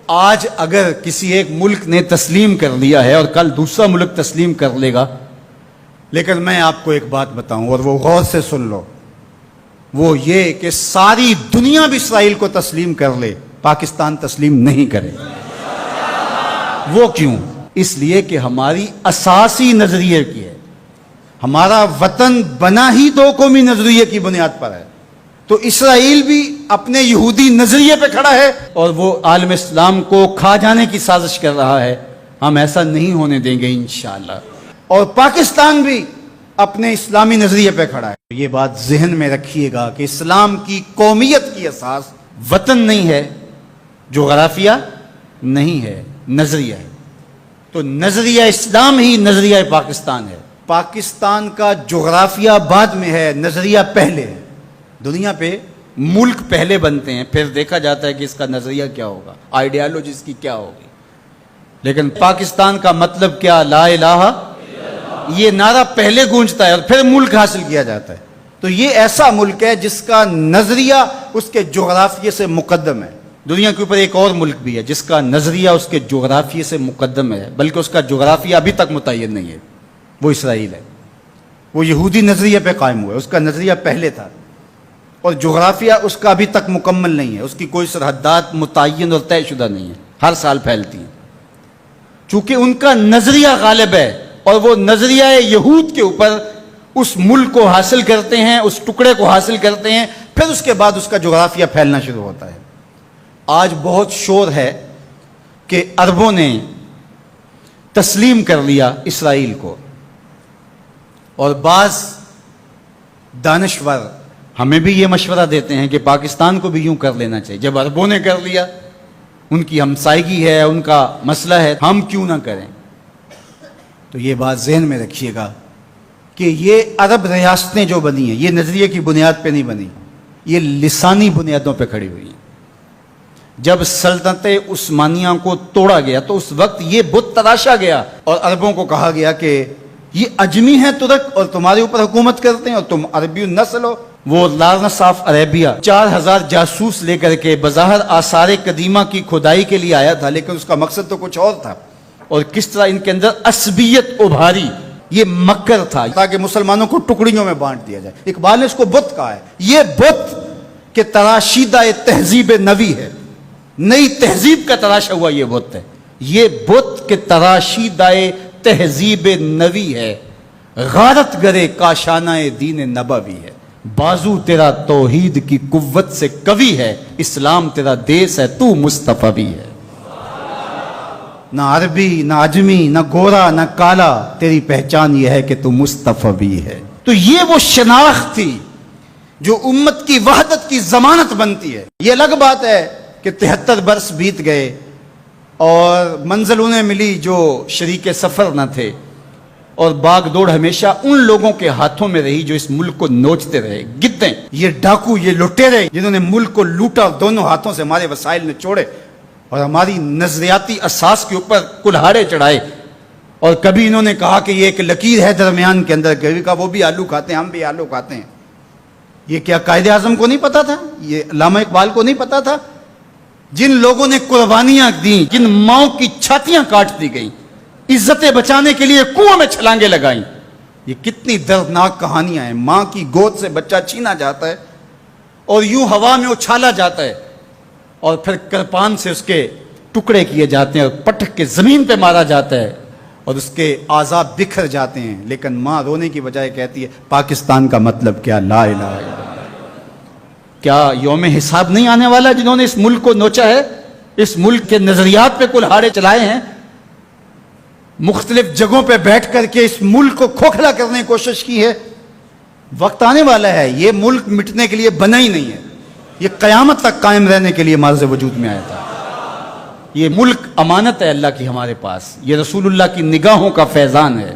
آج اگر کسی ایک ملک نے تسلیم کر لیا ہے اور کل دوسرا ملک تسلیم کر لے گا، لیکن میں آپ کو ایک بات بتاؤں اور وہ غور سے سن لو، وہ یہ کہ ساری دنیا بھی اسرائیل کو تسلیم کر لے، پاکستان تسلیم نہیں کرے۔ وہ کیوں؟ اس لیے کہ ہماری اساسی نظریے کی ہے، ہمارا وطن بنا ہی دو قومی نظریے کی بنیاد پر ہے۔ تو اسرائیل بھی اپنے یہودی نظریے پہ کھڑا ہے اور وہ عالم اسلام کو کھا جانے کی سازش کر رہا ہے۔ ہم ایسا نہیں ہونے دیں گے انشاءاللہ۔ اور پاکستان بھی اپنے اسلامی نظریے پہ کھڑا ہے۔ یہ بات ذہن میں رکھیے گا کہ اسلام کی قومیت کی اساس وطن نہیں ہے، جغرافیہ نہیں ہے، نظریہ ہے۔ تو نظریہ اسلام ہی نظریہ پاکستان ہے۔ پاکستان کا جغرافیہ بعد میں ہے، نظریہ پہلے ہے۔ دنیا پہ ملک پہلے بنتے ہیں، پھر دیکھا جاتا ہے کہ اس کا نظریہ کیا ہوگا، آئیڈیالوجی اس کی کیا ہوگی۔ لیکن پاکستان کا مطلب کیا؟ لا الہ، یہ نعرہ پہلے گونجتا ہے اور پھر ملک حاصل کیا جاتا ہے۔ تو یہ ایسا ملک ہے جس کا نظریہ اس کے جغرافیے سے مقدم ہے۔ دنیا کے اوپر ایک اور ملک بھی ہے جس کا نظریہ اس کے جغرافیے سے مقدم ہے، بلکہ اس کا جغرافیہ ابھی تک متعین نہیں ہے، وہ اسرائیل ہے۔ وہ یہودی نظریے پہ قائم ہوا ہے، اس کا نظریہ پہلے تھا اور جغرافیہ اس کا ابھی تک مکمل نہیں ہے، اس کی کوئی سرحدات متعین اور طے شدہ نہیں ہے، ہر سال پھیلتی ہیں۔ چونکہ ان کا نظریہ غالب ہے اور وہ نظریہ یہود کے اوپر اس ملک کو حاصل کرتے ہیں، اس ٹکڑے کو حاصل کرتے ہیں، پھر اس کے بعد اس کا جغرافیہ پھیلنا شروع ہوتا ہے۔ آج بہت شور ہے کہ عربوں نے تسلیم کر لیا اسرائیل کو، اور بعض دانشور ہمیں بھی یہ مشورہ دیتے ہیں کہ پاکستان کو بھی یوں کر لینا چاہیے۔ جب عربوں نے کر لیا، ان کی ہمسائیگی ہے، ان کا مسئلہ ہے، ہم کیوں نہ کریں؟ تو یہ بات ذہن میں رکھیے گا کہ یہ عرب ریاستیں جو بنی ہیں، یہ نظریے کی بنیاد پہ نہیں بنی، یہ لسانی بنیادوں پہ کھڑی ہوئی ہیں۔ جب سلطنت عثمانیہ کو توڑا گیا تو اس وقت یہ بت تراشا گیا اور عربوں کو کہا گیا کہ یہ اجمی ہیں ترک اور تمہارے اوپر حکومت کرتے ہیں اور تم عربی نسل ہو۔ وہ لارنس آف عربیہ 4000 جاسوس لے کر کے بظاہر آثار قدیمہ کی کھدائی کے لیے آیا تھا، لیکن اس کا مقصد تو کچھ اور تھا، اور کس طرح ان کے اندر عصبیت ابھاری، یہ مکر تھا تاکہ مسلمانوں کو ٹکڑیوں میں بانٹ دیا جائے۔ اقبال نے اس کو بت کہا ہے۔ یہ بت کہ تراشیدہ تہذیب نوی ہے، نئی تہذیب کا تراشا ہوا یہ بت ہے۔ یہ بت کہ تراشیدہ تہذیب نوی ہے، غارت گرے کاشانہ دین نبوی ہے۔ بازو تیرا توحید کی قوت سے قوی ہے، اسلام تیرا دیس ہے، تو مصطفی ہے۔ نہ عربی، نہ اجمی، نہ گورا، نہ کالا، تیری پہچان یہ ہے کہ تو مصطفی ہے۔ تو یہ وہ شناخت تھی جو امت کی وحدت کی ضمانت بنتی ہے۔ یہ الگ بات ہے کہ 73 برس بیت گئے اور منزل انہیں ملی جو شریک سفر نہ تھے، اور باغ دوڑ ہمیشہ ان لوگوں کے ہاتھوں میں رہی جو اس ملک کو نوچتے رہے۔ گدیں، یہ ڈاکو، یہ لٹیرے جنہوں نے ملک کو لوٹا، دونوں ہاتھوں سے ہمارے وسائل نے چھوڑے اور ہماری نظریاتی اساس کے اوپر کلہاڑے چڑھائے۔ اور کبھی انہوں نے کہا کہ یہ ایک لکیر ہے درمیان کے اندر، کبھی کہا وہ بھی آلو کھاتے ہیں، ہم بھی آلو کھاتے ہیں۔ یہ کیا قائد اعظم کو نہیں پتا تھا؟ یہ علامہ اقبال کو نہیں پتا تھا؟ جن لوگوں نے قربانیاں دیں، جن ماؤں کی چھاتیاں کاٹ دی گئیں، عزتیں بچانے کے لیے کنویں میں چھلانگیں لگائیں، یہ کتنی دردناک کہانیاں ہیں۔ ماں کی گود سے بچہ چھینا جاتا ہے اور یوں ہوا میں اچھالا جاتا ہے اور پھر کرپان سے اس کے ٹکڑے کیے جاتے ہیں اور پٹک کے زمین پہ مارا جاتا ہے اور اس کے اعضاء بکھر جاتے ہیں، لیکن ماں رونے کی بجائے کہتی ہے پاکستان کا مطلب کیا؟ لا الہ الا اللہ۔ کیا یوم حساب نہیں آنے والا؟ جنہوں نے اس ملک کو نوچا ہے، اس ملک کے نظریات پہ کلہاڑے چلائے ہیں، مختلف جگہوں پہ بیٹھ کر کے اس ملک کو کھوکھلا کرنے کی کوشش کی ہے، وقت آنے والا ہے۔ یہ ملک مٹنے کے لیے بنا ہی نہیں ہے، یہ قیامت تک قائم رہنے کے لیے معرض وجود میں آیا تھا۔ یہ ملک امانت ہے اللہ کی ہمارے پاس، یہ رسول اللہ کی نگاہوں کا فیضان ہے۔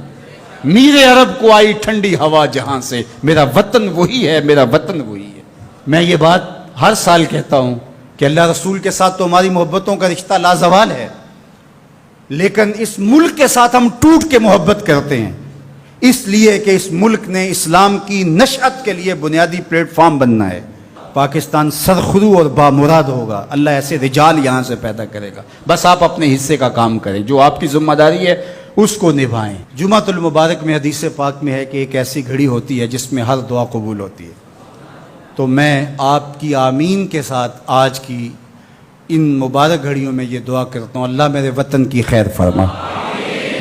میرے عرب کو آئی ٹھنڈی ہوا جہاں سے، میرا وطن وہی ہے، میرا وطن وہی ہے۔ میں یہ بات ہر سال کہتا ہوں کہ اللہ رسول کے ساتھ تو ہماری محبتوں کا رشتہ لازوال ہے، لیکن اس ملک کے ساتھ ہم ٹوٹ کے محبت کرتے ہیں، اس لیے کہ اس ملک نے اسلام کی نشأت کے لیے بنیادی پلیٹ فارم بننا ہے۔ پاکستان سرخرو اور بامراد ہوگا، اللہ ایسے رجال یہاں سے پیدا کرے گا۔ بس آپ اپنے حصے کا کام کریں، جو آپ کی ذمہ داری ہے اس کو نبھائیں۔ جمعۃ المبارک میں حدیث پاک میں ہے کہ ایک ایسی گھڑی ہوتی ہے جس میں ہر دعا قبول ہوتی ہے۔ تو میں آپ کی آمین کے ساتھ آج کی ان مبارک گھڑیوں میں یہ دعا کرتا ہوں، اللہ میرے وطن کی خیر فرما،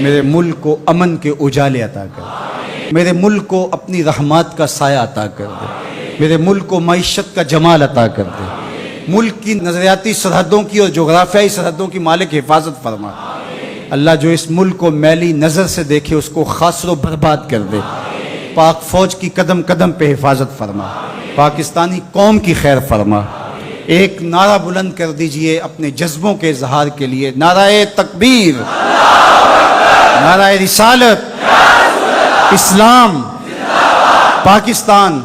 میرے ملک کو امن کے اجالے عطا کر دے، میرے ملک کو اپنی رحمات کا سایہ عطا کر دے، میرے ملک کو معیشت کا جمال عطا کر دے، ملک کی نظریاتی سرحدوں کی اور جغرافیائی سرحدوں کی مالک حفاظت فرما۔ اللہ جو اس ملک کو میلی نظر سے دیکھے اس کو خاصر و برباد کر دے۔ پاک فوج کی قدم قدم پہ حفاظت فرما، پاکستانی قوم کی خیر فرما۔ ایک نعرہ بلند کر دیجئے اپنے جذبوں کے اظہار کے لیے، نعرہ تکبیر، نعرہ رسالت، اسلام، پاکستان